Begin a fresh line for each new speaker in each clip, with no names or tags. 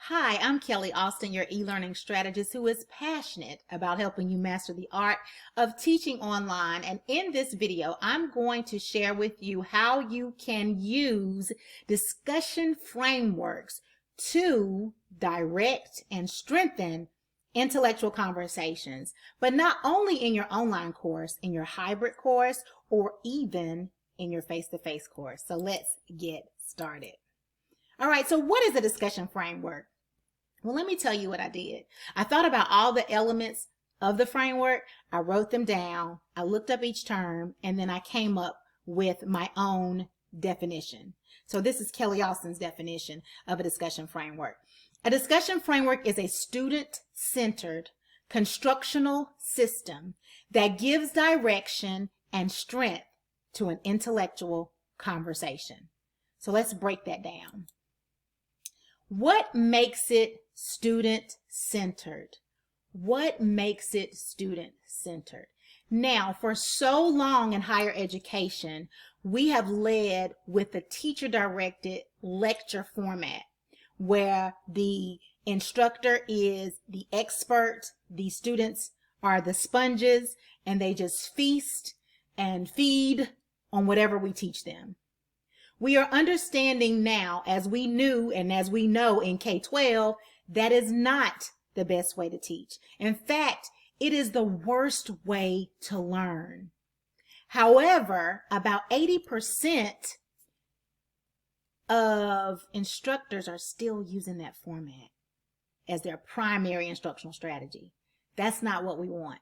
Hi, I'm Kelly Austin, your e-learning strategist who is passionate about helping you master the art of teaching online. And in this video, I'm going to share with you how you can use discussion frameworks to direct and strengthen intellectual conversations, but not only in your online course, in your hybrid course, or even in your face-to-face course. So let's get started. All right, so what is a discussion framework? Well, let me tell you what I did. I thought about all the elements of the framework. I wrote them down. I looked up each term, and then I came up with my own definition. So this is Kelly Austin's definition of a discussion framework. A discussion framework is a student-centered constructional system that gives direction and strength to an intellectual conversation. So let's break that down. What makes it student-centered? What makes it student-centered? Now, for so long in higher education, we have led with the teacher-directed lecture format, where the instructor is the expert, the students are the sponges, and they just feast and feed on whatever we teach them. We are understanding now, as we knew and as we know in K-12, that is not the best way to teach. In fact, it is the worst way to learn. However, about 80% of instructors are still using that format as their primary instructional strategy. That's not what we want.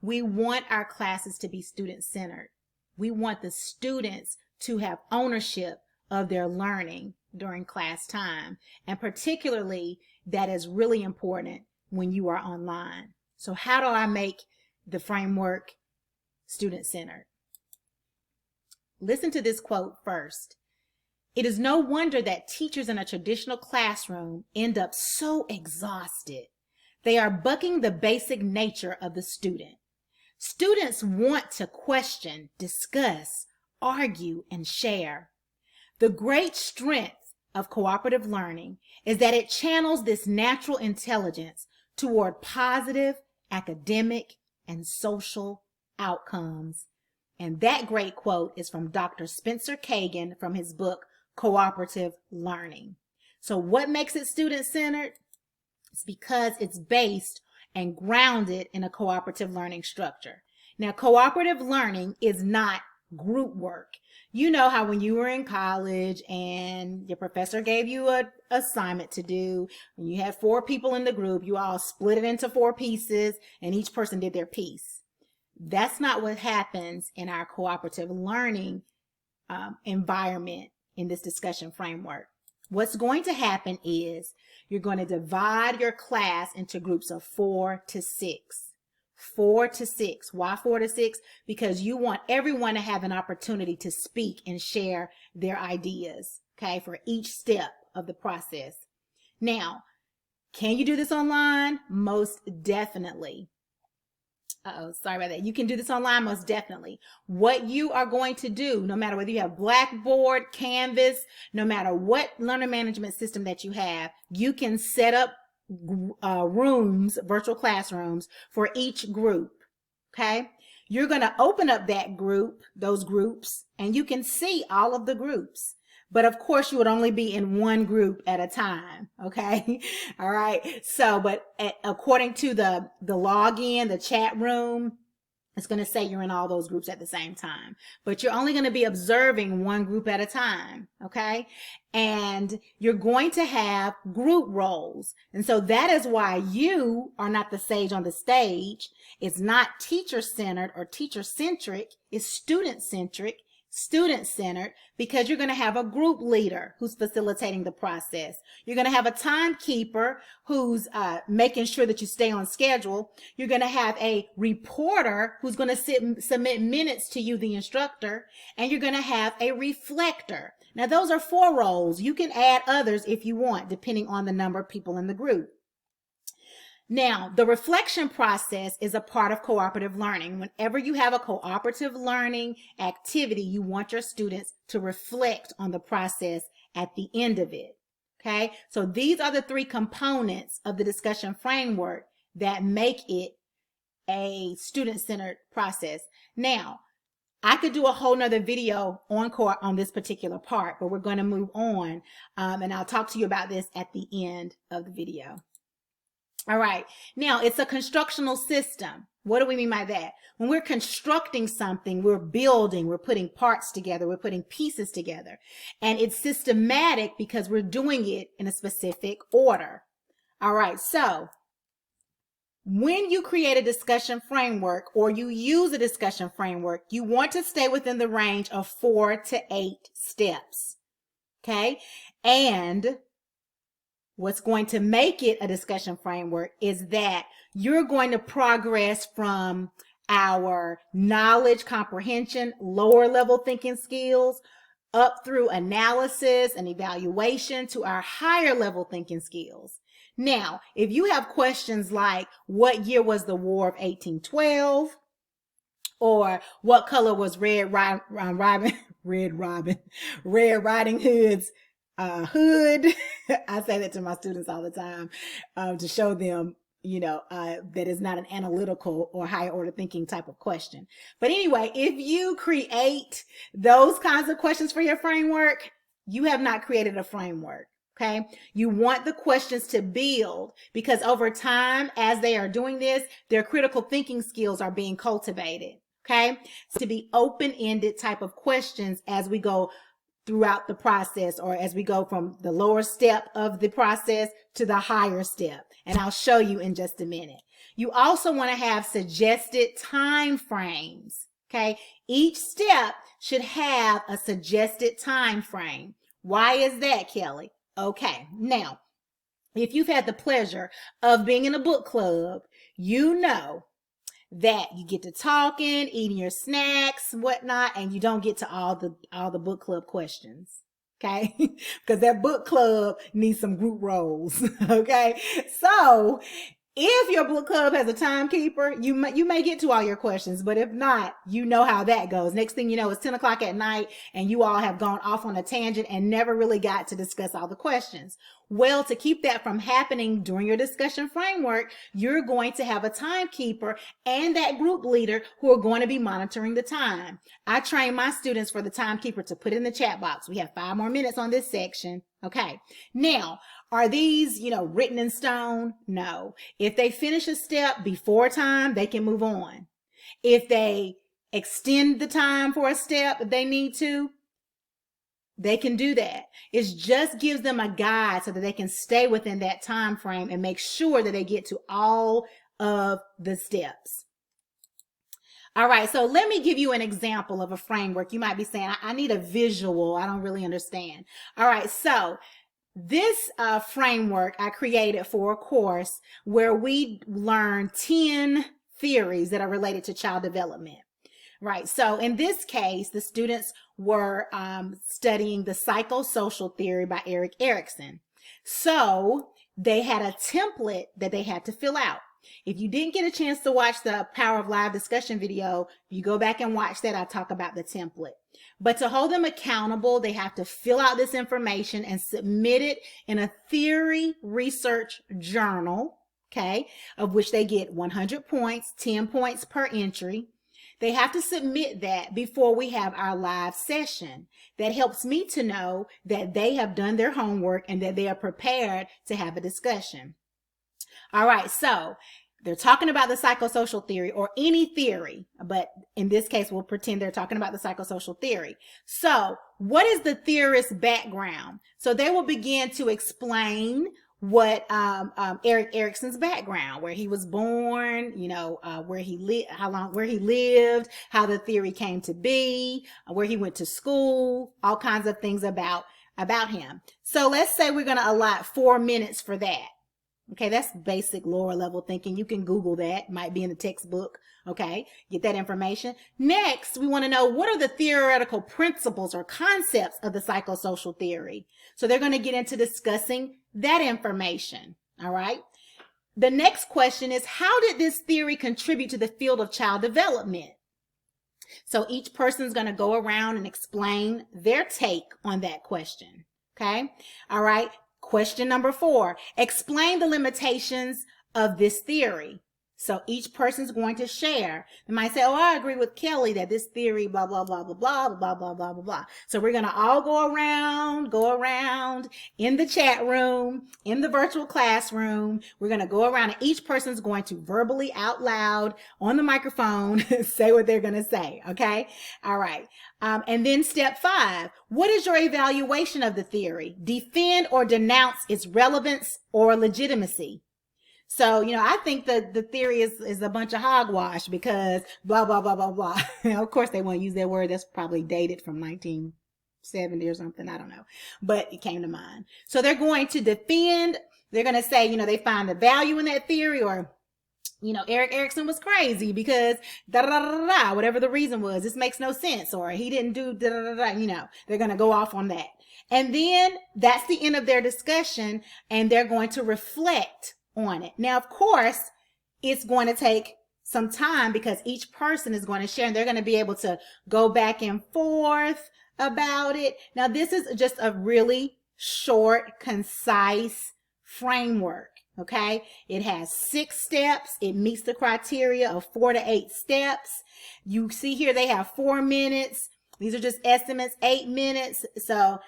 We want our classes to be student-centered. We want the students to have ownership of their learning during class time. And particularly, that is really important when you are online. So how do I make the framework student-centered? Listen to this quote first. It is no wonder that teachers in a traditional classroom end up so exhausted. They are bucking the basic nature of the student. Students want to question, discuss, argue, and share. The great strength of cooperative learning is that it channels this natural intelligence toward positive academic and social outcomes. And that great quote is from Dr. Spencer Kagan from his book, Cooperative Learning. So what makes it student-centered? It's because it's based and grounded in a cooperative learning structure. Now, cooperative learning is not group work. You know how when you were in college and your professor gave you an assignment to do, and you had 4 people in the group, you all split it into 4 pieces and each person did their piece. That's not what happens in our cooperative learning environment in this discussion framework. What's going to happen is you're going to divide your class into groups of 4 to 6. 4 to 6. Why 4 to 6? Because you want everyone to have an opportunity to speak and share their ideas, okay, for each step of the process. Now, can you do this online? Most definitely. Sorry about that. You can do this online, most definitely. What you are going to do, no matter whether you have Blackboard, Canvas, no matter what learner management system that you have, you can set up rooms, virtual classrooms for each group. Okay. You're going to open up that group, those groups, and you can see all of the groups. But of course, you would only be in one group at a time. Okay. All right. So, but according to the login, the chat room, it's going to say you're in all those groups at the same time, but you're only going to be observing one group at a time. Okay. And you're going to have group roles. And so that is why you are not the sage on the stage. It's not teacher-centered or teacher-centric. It's student-centric, student-centered, because you're going to have a group leader who's facilitating the process. You're going to have a timekeeper who's making sure that you stay on schedule. You're going to have a reporter who's going to submit minutes to you, the instructor, and you're going to have a reflector. Now, those are 4 roles. You can add others if you want, depending on the number of people in the group. Now, the reflection process is a part of cooperative learning. Whenever you have a cooperative learning activity, you want your students to reflect on the process at the end of it. Okay, so these are the three components of the discussion framework that make it a student-centered process. Now, I could do a whole nother video on this particular part, but we're going to move on, and I'll talk to you about this at the end of the video. All right, now it's a constructional system. What do we mean by that? When we're constructing something, we're building, we're putting parts together, we're putting pieces together, and it's systematic because we're doing it in a specific order. All right, so when you create a discussion framework or you use a discussion framework, you want to stay within the range of 4 to 8 steps. Okay, and what's going to make it a discussion framework is that you're going to progress from our knowledge comprehension, lower level thinking skills, up through analysis and evaluation to our higher level thinking skills. Now, if you have questions like, what year was the War of 1812? Or what color was Red Riding Hood's hood? I say that to my students all the time to show them, that is not an analytical or higher order thinking type of question. But anyway, if you create those kinds of questions for your framework, you have not created a framework. Okay, you want the questions to build because over time, as they are doing this, their critical thinking skills are being cultivated. Okay, so to be open-ended type of questions as we go throughout the process, or as we go from the lower step of the process to the higher step. And I'll show you in just a minute. You also want to have suggested time frames. Okay, each step should have a suggested time frame. Why is that, Kelly? Okay, now, if you've had the pleasure of being in a book club, you know that you get to talking, eating your snacks, whatnot, and you don't get to all the book club questions. Okay, because that book club needs some group roles. Okay, so if your book club has a timekeeper, you may get to all your questions, but if not, you know how that goes. Next thing you know, it's 10 o'clock at night and you all have gone off on a tangent and never really got to discuss all the questions. Well, to keep that from happening during your discussion framework, you're going to have a timekeeper and that group leader who are going to be monitoring the time. I train my students for the timekeeper to put in the chat box. We have 5 more minutes on this section. Okay. Now, are these, written in stone? No. If they finish a step before time, they can move on. If they extend the time for a step if they need to, they can do that. It just gives them a guide so that they can stay within that time frame and make sure that they get to all of the steps. All right, so let me give you an example of a framework. You might be saying, I need a visual. I don't really understand. All right, so this framework I created for a course where we learn 10 theories that are related to child development. Right. So in this case, the students were studying the psychosocial theory by Erik Erikson. So they had a template that they had to fill out. If you didn't get a chance to watch the Power of Live discussion video, you go back and watch that. I talk about the template. But to hold them accountable, they have to fill out this information and submit it in a theory research journal, okay, of which they get 100 points, 10 points per entry. They have to submit that before we have our live session. That helps me to know that they have done their homework and that they are prepared to have a discussion. All right, so they're talking about the psychosocial theory or any theory, but in this case, we'll pretend they're talking about the psychosocial theory. So what is the theorist's background? So they will begin to explain what Erik Erikson's background, where he was born, where he lived, how the theory came to be, where he went to school, all kinds of things about him. So let's say we're going to allot 4 minutes for that. Okay, that's basic lower level thinking. You can Google that. Might be in the textbook. Okay, get that information. Next, we want to know what are the theoretical principles or concepts of the psychosocial theory. So they're going to get into discussing that information. All right. The next question is, how did this theory contribute to the field of child development? So each person's going to go around and explain their take on that question. Okay. All right. Question number 4, explain the limitations of this theory. So each person's going to share. They might say, oh, I agree with Kelly that this theory, blah, blah, blah, blah, blah, blah, blah, blah, blah, blah. So we're going to all go around in the chat room, in the virtual classroom. We're going to go around and each person's going to verbally out loud on the microphone say what they're going to say. Okay. All right. And then step 5, what is your evaluation of the theory? Defend or denounce its relevance or legitimacy. So, I think that the theory is a bunch of hogwash because blah, blah, blah, blah, blah. Of course, they won't use that word. That's probably dated from 1970 or something. I don't know. But it came to mind. So they're going to defend. They're going to say, they find the value in that theory, or, Eric Erickson was crazy because da da da da da, whatever the reason was. This makes no sense, or he didn't do da da da da. They're going to go off on that. And then that's the end of their discussion, and they're going to reflect on it. Now, of course, it's going to take some time because each person is going to share and they're going to be able to go back and forth about it. Now, this is just a really short, concise framework. Okay. It has 6 steps. It meets the criteria of 4 to 8 steps. You see here, they have 4 minutes. These are just estimates, 8 minutes. So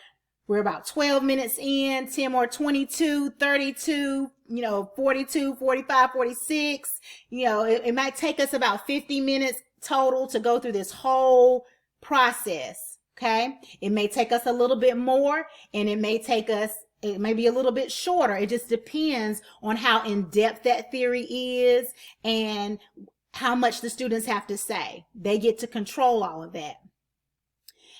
we're about 12 minutes in, 10 more, 22, 32, 42, 45, 46. It might take us about 50 minutes total to go through this whole process. Okay. It may take us a little bit more, and it may be a little bit shorter. It just depends on how in depth that theory is and how much the students have to say. They get to control all of that.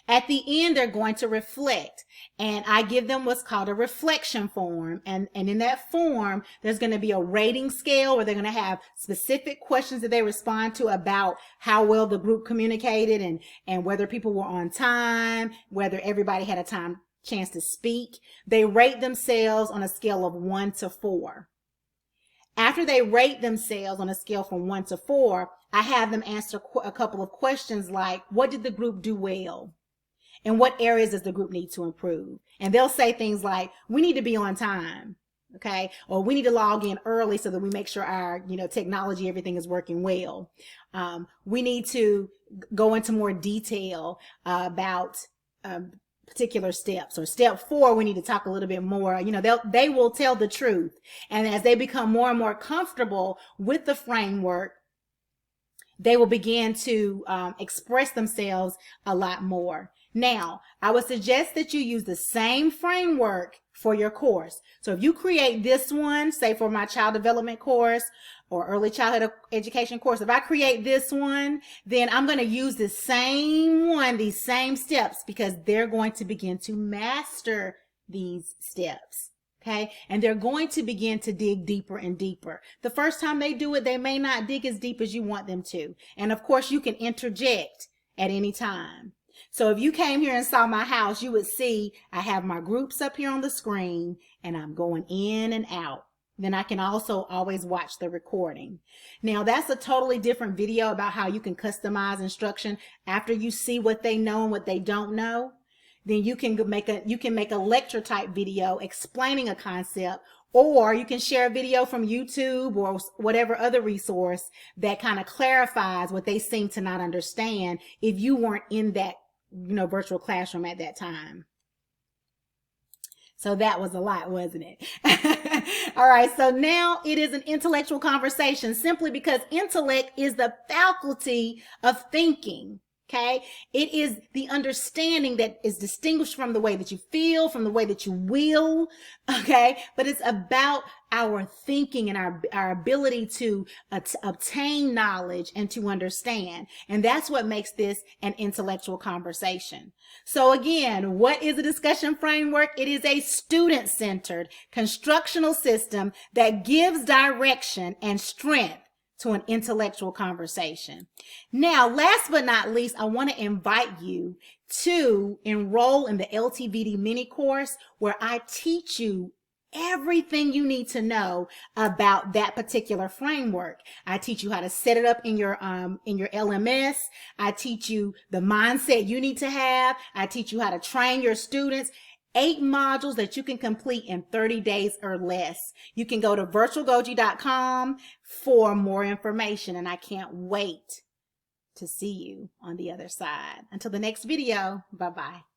At the end, they're going to reflect, and I give them what's called a reflection form. And in that form, there's going to be a rating scale where they're going to have specific questions that they respond to about how well the group communicated and whether people were on time, whether everybody had a chance to speak. They rate themselves on a scale of 1 to 4. After they rate themselves on a scale from 1 to 4, I have them answer a couple of questions like, what did the group do well? And what areas does the group need to improve? And they'll say things like, we need to be on time, okay? Or we need to log in early so that we make sure our, technology, everything is working well. We need to go into more detail about particular steps. Or step 4, we need to talk a little bit more. They will tell the truth. And as they become more and more comfortable with the framework, they will begin to express themselves a lot more. Now, I would suggest that you use the same framework for your course. So if you create this one, say for my child development course or early childhood education course, if I create this one, then I'm going to use the same one, these same steps, because they're going to begin to master these steps. Okay. And they're going to begin to dig deeper and deeper. The first time they do it, they may not dig as deep as you want them to. And of course, you can interject at any time. So if you came here and saw my house, you would see I have my groups up here on the screen and I'm going in and out. Then I can also always watch the recording. Now that's a totally different video about how you can customize instruction after you see what they know and what they don't know. Then you can make a lecture type video explaining a concept, or you can share a video from YouTube or whatever other resource that kind of clarifies what they seem to not understand if you weren't in that virtual classroom at that time. So that was a lot, wasn't it? All right. So now it is an intellectual conversation simply because intellect is the faculty of thinking. Okay. It is the understanding that is distinguished from the way that you feel, from the way that you will. Okay. But it's about our thinking and our ability to obtain knowledge and to understand. And that's what makes this an intellectual conversation. So again, what is a discussion framework? It is a student-centered constructional system that gives direction and strength to an intellectual conversation. Now, last but not least, I want to invite you to enroll in the LTVD mini course where I teach you everything you need to know about that particular framework. I teach you how to set it up in your LMS. I teach you the mindset you need to have. I teach you how to train your students. 8 modules that you can complete in 30 days or less. You can go to virtualgoji.com for more information, and I can't wait to see you on the other side. Until the next video, bye-bye.